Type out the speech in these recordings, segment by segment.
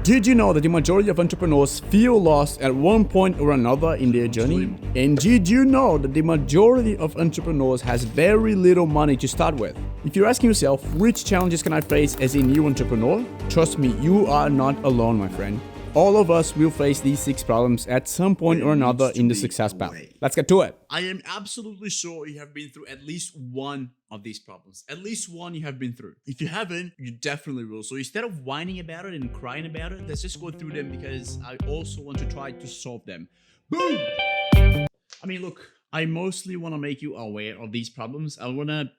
Did you know that the majority of entrepreneurs feel lost at one point or another in their journey? And did you know that the majority of entrepreneurs has very little money to start with? If you're asking yourself, which challenges can I face as a new entrepreneur? Trust me, you are not alone, my friend. All of us will face these 6 problems at some point or another in the success path. Let's get to it. I am absolutely sure you have been through at least one of these problems. At least one you have been through. If you haven't, you definitely will. So instead of whining about it and crying about it, let's just go through them because I also want to try to solve them. Boom! I mean, look, I mostly want to make you aware of these problems. I want to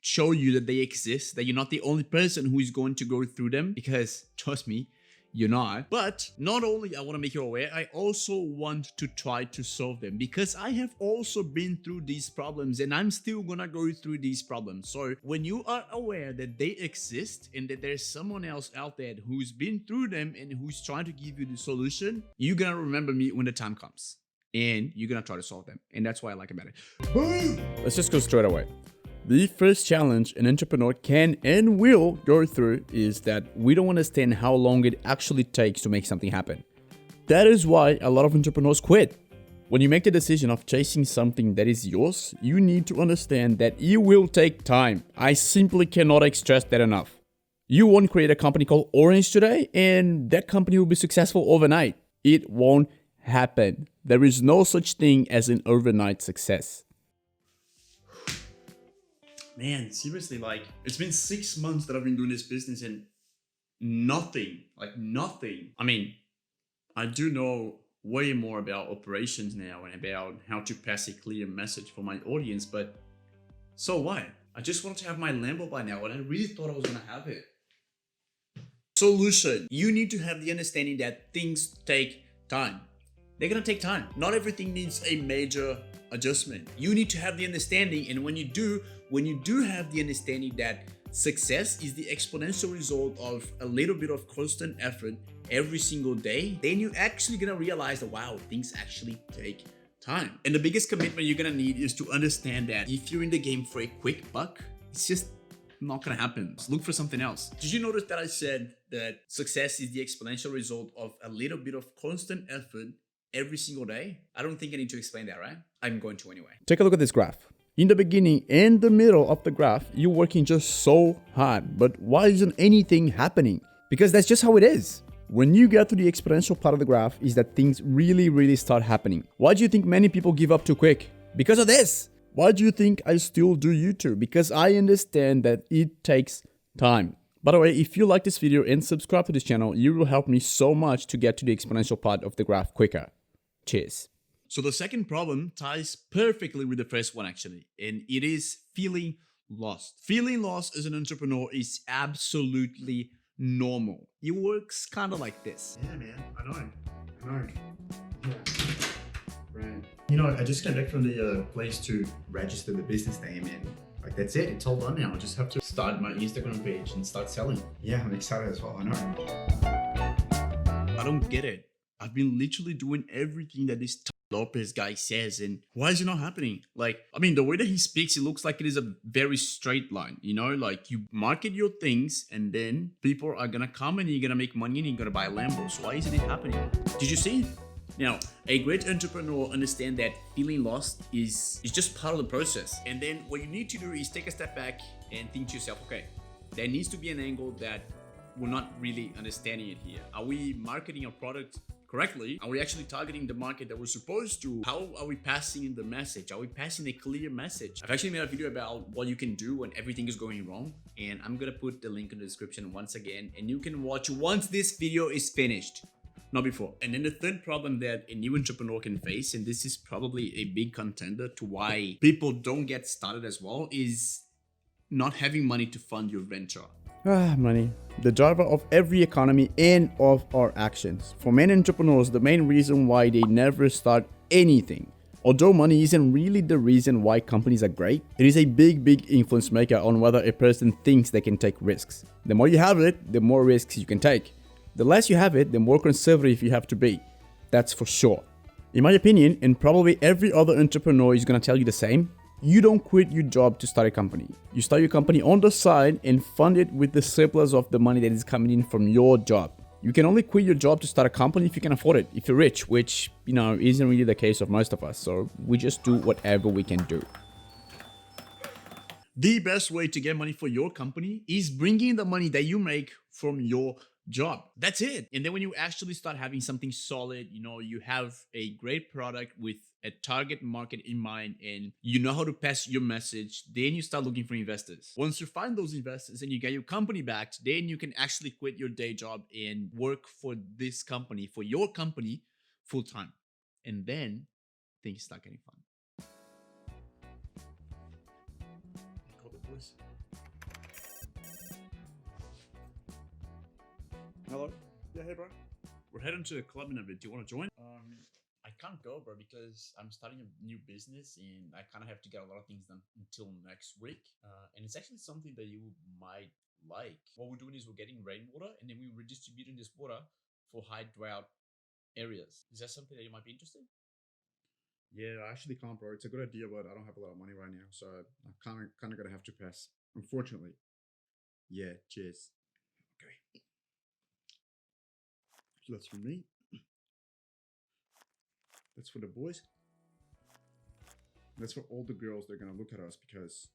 show you that they exist, that you're not the only person who is going to go through them because, trust me, you're not. But not only I want to make you aware, I also want to try to solve them because I have also been through these problems and I'm still gonna go through these problems. So when you are aware that they exist and that there's someone else out there who's been through them and who's trying to give you the solution, you're gonna remember me when the time comes and you're gonna try to solve them. And that's what I like about it. Boom! Let's just go straight away. The first challenge an entrepreneur can and will go through is that we don't understand how long it actually takes to make something happen. That is why a lot of entrepreneurs quit. When you make the decision of chasing something that is yours, you need to understand that it will take time. I simply cannot stress that enough. You won't create a company called Orange today and that company will be successful overnight. It won't happen. There is no such thing as an overnight success. Man, seriously, like, it's been 6 months that I've been doing this business and nothing. I mean, I do know way more about operations now and about how to pass a clear message for my audience, but so what? I just wanted to have my Lambo by now and I really thought I was gonna have it. Solution. You need to have the understanding that things take time. They're gonna take time. Not everything needs a major adjustment. You need to have the understanding, and when you do have the understanding that success is the exponential result of a little bit of constant effort every single day, then you're actually gonna realize that, wow, things actually take time. And the biggest commitment you're gonna need is to understand that if you're in the game for a quick buck, it's just not gonna happen. Just look for something else. Did you notice that I said that success is the exponential result of a little bit of constant effort every single day? I don't think I need to explain that, right? I'm going to anyway. Take a look at this graph. In the beginning and the middle of the graph, you're working just so hard, but why isn't anything happening? Because that's just how it is. When you get to the exponential part of the graph is that things really start happening. Why do you think many people give up too quick? Because of this. Why do you think I still do YouTube? Because I understand that it takes time. By the way, if you like this video and subscribe to this channel, you will help me so much to get to the exponential part of the graph quicker. Cheers. So the second problem ties perfectly with the first one actually, and it is feeling lost. Feeling lost as an entrepreneur is absolutely normal. It works kind of like this. Yeah, man, I know. Yeah. Right. You know, I just came back from the place to register the business name and like that's it, it's all done now. I just have to start my Instagram page and start selling. Yeah, I'm excited as well, I know. I don't get it. I've been literally doing everything that this Lopez guy says, and why is it not happening? Like, I mean, the way that he speaks, it looks like it is a very straight line, you know, like you market your things and then people are gonna come and you're gonna make money and you're gonna buy Lambos. So why isn't it happening? Did you see? Now, a great entrepreneur understands that feeling lost is just part of the process. And then what you need to do is take a step back and think to yourself, okay, there needs to be an angle that we're not really understanding it here. Are we marketing our product correctly? Are we actually targeting the market that we're supposed to? How are we passing the message? Are we passing a clear message? I've actually made a video about what you can do when everything is going wrong, and I'm gonna put the link in the description once again, and you can watch once this video is finished, not before. And then the third problem that a new entrepreneur can face, and this is probably a big contender to why people don't get started as well, is not having money to fund your venture. Money. The driver of every economy and of our actions. For many entrepreneurs, the main reason why they never start anything. Although money isn't really the reason why companies are great, it is a big influence maker on whether a person thinks they can take risks. The more you have it, the more risks you can take. The less you have it, the more conservative you have to be. That's for sure. In my opinion, and probably every other entrepreneur is gonna tell you the same, you don't quit your job to start a company. You start your company on the side and fund it with the surplus of the money that is coming in from your job. You can only quit your job to start a company if you can afford it, if you're rich, which, isn't really the case of most of us. So we just do whatever we can do. The best way to get money for your company is bringing the money that you make from your job. That's it. And then when you actually start having something solid, you have a great product with a target market in mind and you know how to pass your message, then you start looking for investors. Once you find those investors and you get your company backed, then you can actually quit your day job and work for this company, for your company, full time. And then things start getting fun. Hello? Yeah, hey, bro. We're heading to a club in a bit. Do you want to join? I can't go, bro, because I'm starting a new business and I kind of have to get a lot of things done until next week. And it's actually something that you might like. What we're doing is we're getting rainwater and then we're redistributing this water for high drought areas. Is that something that you might be interested in? Yeah, I actually can't, bro. It's a good idea, but I don't have a lot of money right now, so I'm kind of gonna have to pass. Unfortunately. Yeah, cheers. Okay. So that's for me. That's for the boys. That's for all the girls that are gonna look at us because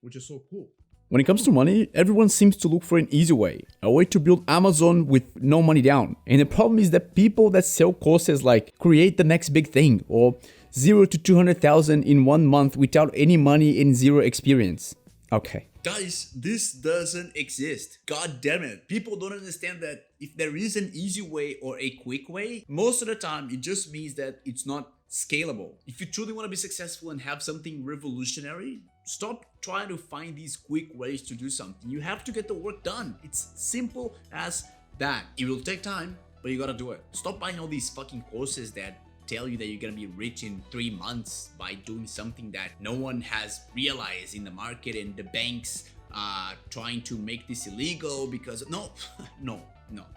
we're just so cool. When it comes to money, everyone seems to look for an easy way, a way to build Amazon with no money down. And the problem is that people that sell courses like create the next big thing or 0 to 200,000 in 1 month without any money and zero experience. Okay. Guys, this doesn't exist. God damn it. People don't understand that if there is an easy way or a quick way, most of the time it just means that it's not scalable. If you truly want to be successful and have something revolutionary, stop trying to find these quick ways to do something. You have to get the work done. It's simple as that. It will take time, but you gotta do it. Stop buying all these fucking courses that tell you that you're gonna be rich in 3 months by doing something that no one has realized in the market, and the banks are trying to make this illegal because no.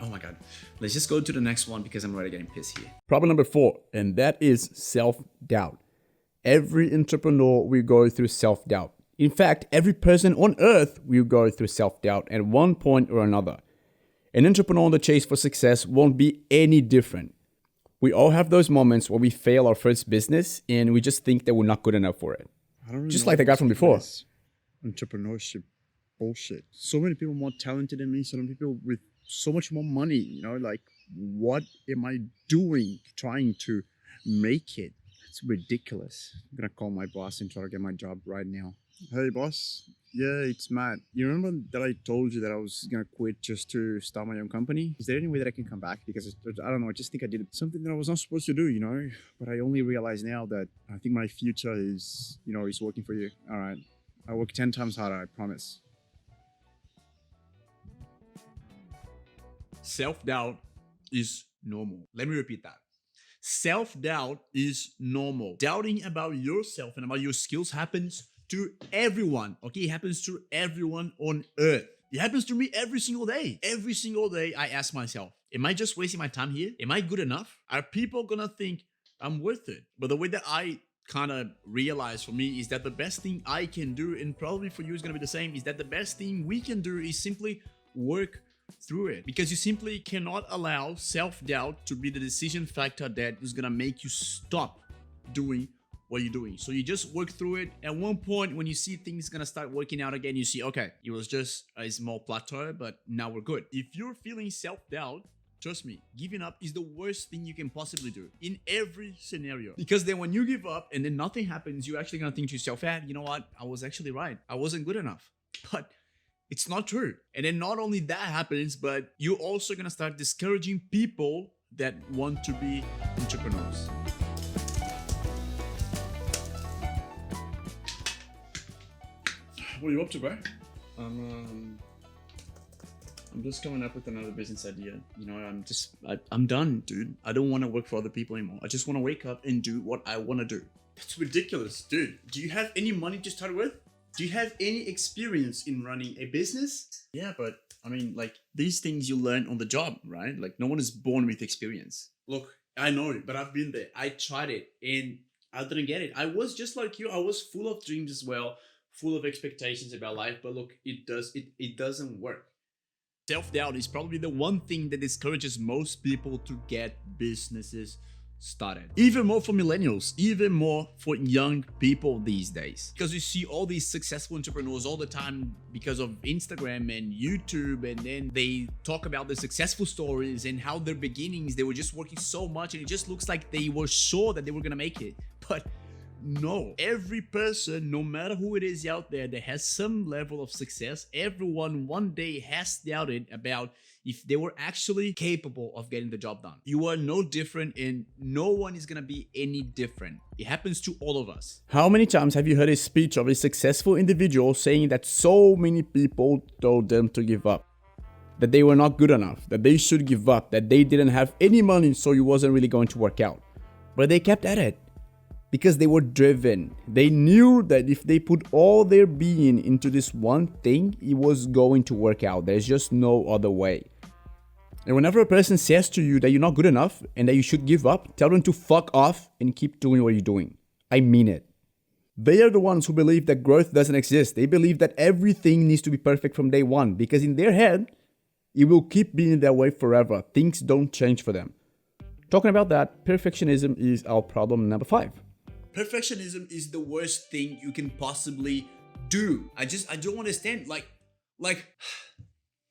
Oh my god. Let's just go to the next one because I'm already getting pissed here. Problem number 4, and that is self-doubt. Every entrepreneur will go through self-doubt. In fact, every person on earth will go through self-doubt at one point or another. An entrepreneur on the chase for success won't be any different. We all have those moments where we fail our first business and we just think that we're not good enough for it. I don't really Just know like the guy what's from before. this entrepreneurship bullshit. So many people more talented than me, so many people with so much more money, like what am I doing trying to make it? It's ridiculous. I'm gonna call my boss and try to get my job right now. Hey boss, yeah, it's Matt. You remember that I told you that I was gonna quit just to start my own company? Is there any way that I can come back? Because I don't know, I just think I did something that I was not supposed to do, But I only realize now that I think my future is, is working for you. All right, I work 10 times harder, I promise. Self-doubt is normal. Let me repeat that. Self-doubt is normal. Doubting about yourself and about your skills happens to everyone, okay? It happens to everyone on earth. It happens to me every single day. Every single day I ask myself, am I just wasting my time here? Am I good enough? Are people gonna think I'm worth it? But the way that I kind of realize for me is that the best thing I can do, and probably for you is gonna be the same, is that the best thing we can do is simply work through it, because you simply cannot allow self-doubt to be the decision factor that is gonna make you stop doing what you're doing. So you just work through it. At one point, when you see things gonna start working out again, you see, okay, it was just a small plateau, but now we're good. If you're feeling self-doubt, trust me, giving up is the worst thing you can possibly do in every scenario. Because then when you give up and then nothing happens, you're actually gonna think to yourself, you know what? I was actually right. I wasn't good enough. But it's not true. And then not only that happens, but you're also gonna start discouraging people that want to be entrepreneurs. What are you up to, bro? I'm just coming up with another business idea. I'm done, dude. I don't want to work for other people anymore. I just want to wake up and do what I want to do. That's ridiculous, dude. Do you have any money to start with? Do you have any experience in running a business? Yeah, but I mean, like, these things you learn on the job, right? Like, no one is born with experience. Look, I know, but I've been there. I tried it and I didn't get it. I was just like you. I was full of dreams as well, full of expectations about life. But look, it doesn't work. Self-doubt is probably the one thing that discourages most people to get businesses started. Even more for millennials, even more for young people these days. Because you see all these successful entrepreneurs all the time because of Instagram and YouTube, and then they talk about the successful stories and how their beginnings, they were just working so much and it just looks like they were sure that they were gonna make it. But no, every person, no matter who it is out there that has some level of success, everyone one day has doubted about if they were actually capable of getting the job done. You are no different and no one is gonna be any different. It happens to all of us. How many times have you heard a speech of a successful individual saying that so many people told them to give up? That they were not good enough, that they should give up, that they didn't have any money so it wasn't really going to work out. But they kept at it. Because they were driven. They knew that if they put all their being into this one thing, it was going to work out. There's just no other way. And whenever a person says to you that you're not good enough and that you should give up, tell them to fuck off and keep doing what you're doing. I mean it. They are the ones who believe that growth doesn't exist. They believe that everything needs to be perfect from day one because in their head, it will keep being that way forever. Things don't change for them. Talking about that, perfectionism is our problem number 5. Perfectionism is the worst thing you can possibly do. I don't understand. Like,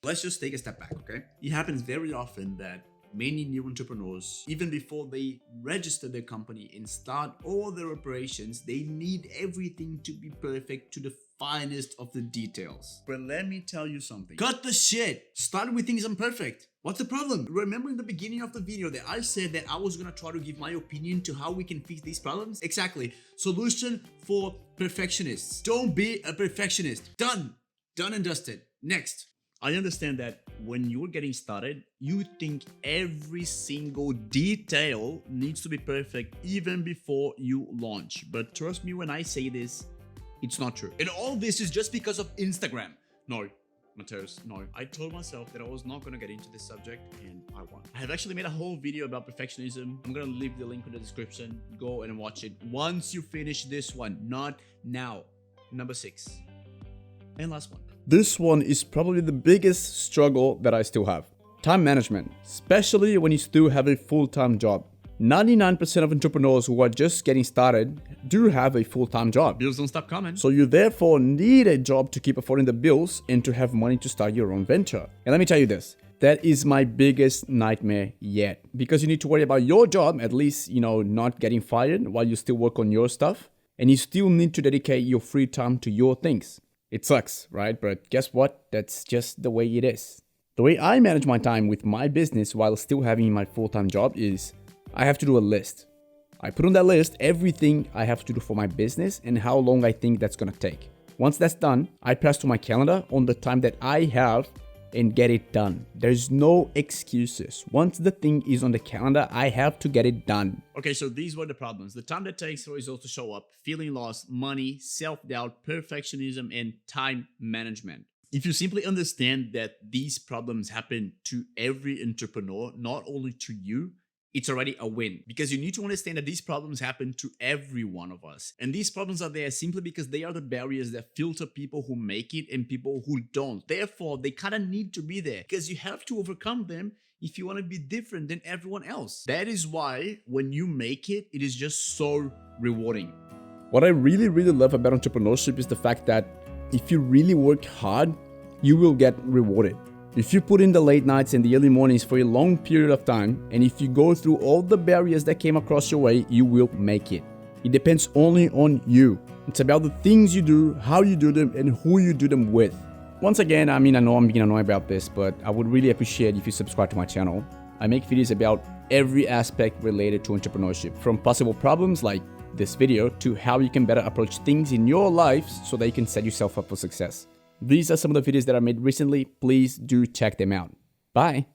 let's just take a step back, okay? It happens very often that many new entrepreneurs, even before they register their company and start all their operations, they need everything to be perfect to the finest of the details. But let me tell you something. Cut the shit. Start with things imperfect. What's the problem? Remember in the beginning of the video that I said that I was gonna try to give my opinion to how we can fix these problems? Exactly. Solution for perfectionists. Don't be a perfectionist. Done. Done and dusted. Next. I understand that when you're getting started, you think every single detail needs to be perfect even before you launch. But trust me when I say this, it's not true. And all this is just because of Instagram. No, Mateus, no. I told myself that I was not going to get into this subject and I won. I have actually made a whole video about perfectionism. I'm going to leave the link in the description. Go and watch it once you finish this one, not now. Number 6. And last one. This one is probably the biggest struggle that I still have. Time management, especially when you still have a full-time job. 99% of entrepreneurs who are just getting started do have a full-time job. Bills don't stop coming. So you therefore need a job to keep affording the bills and to have money to start your own venture. And let me tell you this, that is my biggest nightmare yet. Because you need to worry about your job, at least, not getting fired while you still work on your stuff. And you still need to dedicate your free time to your things. It sucks, right? But guess what? That's just the way it is. The way I manage my time with my business while still having my full-time job is I have to do a list. I put on that list everything I have to do for my business and how long I think that's gonna take. Once that's done, I press to my calendar on the time that I have and get it done. There's no excuses. Once the thing is on the calendar, I have to get it done. Okay, so these were the problems. The time that takes for results to show up, feeling lost, money, self-doubt, perfectionism, and time management. If you simply understand that these problems happen to every entrepreneur, not only to you, it's already a win because you need to understand that these problems happen to every one of us. And these problems are there simply because they are the barriers that filter people who make it and people who don't. Therefore, they kind of need to be there because you have to overcome them if you want to be different than everyone else. That is why when you make it, it is just so rewarding. What I really love about entrepreneurship is the fact that if you really work hard, you will get rewarded. If you put in the late nights and the early mornings for a long period of time, and if you go through all the barriers that came across your way, you will make it. It depends only on you. It's about the things you do, how you do them, and who you do them with. Once again, I know I'm being annoyed about this, but I would really appreciate if you subscribe to my channel. I make videos about every aspect related to entrepreneurship, from possible problems like this video to how you can better approach things in your life so that you can set yourself up for success. These are some of the videos that I made recently. Please do check them out. Bye.